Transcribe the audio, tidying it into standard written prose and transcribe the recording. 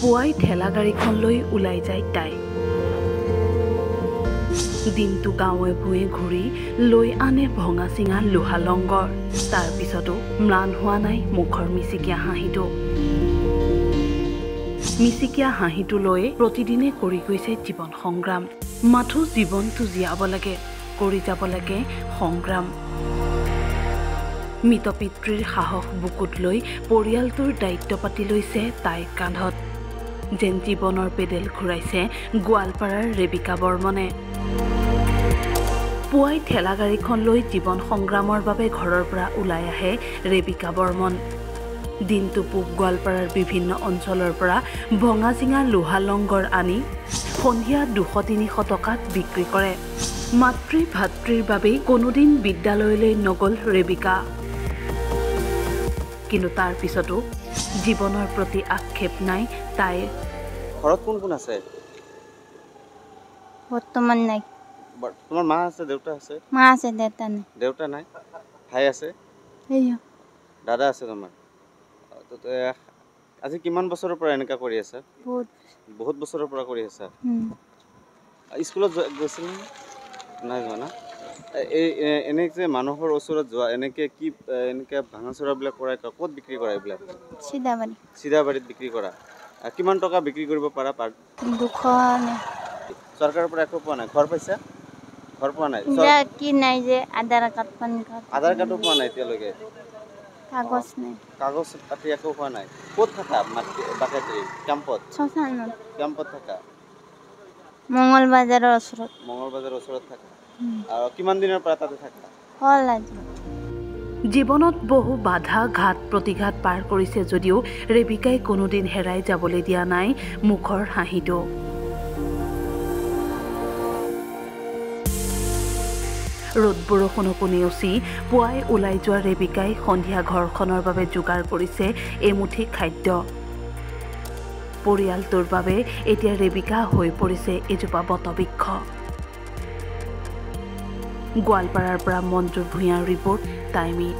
পুৱাই ঠেলা গাড়ীখন লৈ ওলাই যায় তাই। দিনটো গাঁৱে ভূঞে ঘূৰি লৈ আনে ভঙা চিঙা লোহা লংগৰ। তাৰ পিছতো ম্লান হোৱা নাই মুখৰ মিচিকীয়া হাঁহিটো। মিচিকীয়া হাঁহিটো লৈ প্ৰতিদিনে কৰি গৈছে জীৱন সংগ্ৰাম। মাথো জীৱনটো জীয়াব লাগে, কৰি যাব লাগে সংগ্ৰাম। মৃত পিতৃৰ সাহস বুকুত লৈ পৰিয়ালটোৰ দায়িত্ব পাতি লৈছে তাইৰ কান্ধত। যেন জীৱনৰ পেডেল ঘূৰাইছে গোৱালপাৰাৰ ৰেবিকা বৰ্মনে। পুৱাই ঠেলা গাড়ীখন লৈ জীৱন সংগ্ৰামৰ বাবে ঘৰৰ পৰা ওলাই আহে ৰেবিকা বৰ্মন। দিনটো পূব গোৱালপাৰাৰ বিভিন্ন অঞ্চলৰ পৰা ভঙা চিঙা লোহা লংগৰ আনি সন্ধিয়া 200-300 টকাত বিক্ৰী কৰে। মাতৃ ভাতৃৰ বাবেই কোনোদিন বিদ্যালয়লৈ নগ'ল ৰেবিকা। কিন্তু তাৰ পিছতো জীৱনৰ প্ৰতি আক্ষেপ নাই তাইৰ। ঘৰত কোন কোন আছে? বৰ্তমান নাই। তোমাৰ মা আছে, দেউতা আছে? মা আছে, দেউতা নাই। দেউতা নাই? ভাই আছে? দাদা আছে তোমাৰ? আজি কিমান বছৰৰ পৰা এনেকা কৰি আছা? বহুত বছৰৰ পৰা কৰি আছা। স্কুলত গৈছিল নাই যোৱা না? এনে যে মানুহৰ ওচৰত যোৱা এনেকে কি এনেকে ভাঙা চোৰাবিলাক কৰাই ক'ত বিক্ৰী কৰা এইবিলাক? চিধাবাৰীত বিক্ৰী কৰা। কিমান টকা বিক্ৰী কৰিব পাৰা? 200। চৰকাৰৰ পৰা একো পোৱা নাই? ঘৰ পাইছা? ঘৰ পোৱা নাই? কি নাই যে আধাৰ কাৰ্ড পান কাৰ্ড। আধাৰ কাৰ্ডো পোৱা নাই এতিয়ালৈকে? কাগজ নাই। কাগজ পাতি একো পোৱা নাই? ক'ত থাকা? বাকেট্ৰি কেম্পত? কেম্পত থাকা? মঙ্গলবাজাৰৰ ওচৰত। মঙ্গলবাজাৰৰ ওচৰত থাকা? আৰু কিমান দিনৰ পৰা তাতে থাকা? হ'ল আজি। জীৱনত বহু বাধা ঘাট প্ৰতিঘাত পাৰ কৰিছে যদিও ৰেবিকাই কোনোদিন হেৰাই যাবলৈ দিয়া নাই মুখৰ হাঁহিটো। ৰ'দ বৰষুণকো নেওচি পুৱাই ওলাই যোৱা ৰেবিকাই সন্ধিয়া ঘৰখনৰ বাবে যোগাৰ কৰিছে এমুঠি খাদ্য। পৰিয়ালটোৰ বাবে এতিয়া ৰেবিকা হৈ পৰিছে এজোপা বটবৃক্ষ। গোৱালপাৰাৰ পৰা মঞ্জু ভূঞাৰ ৰিপৰ্ট, টাইমি।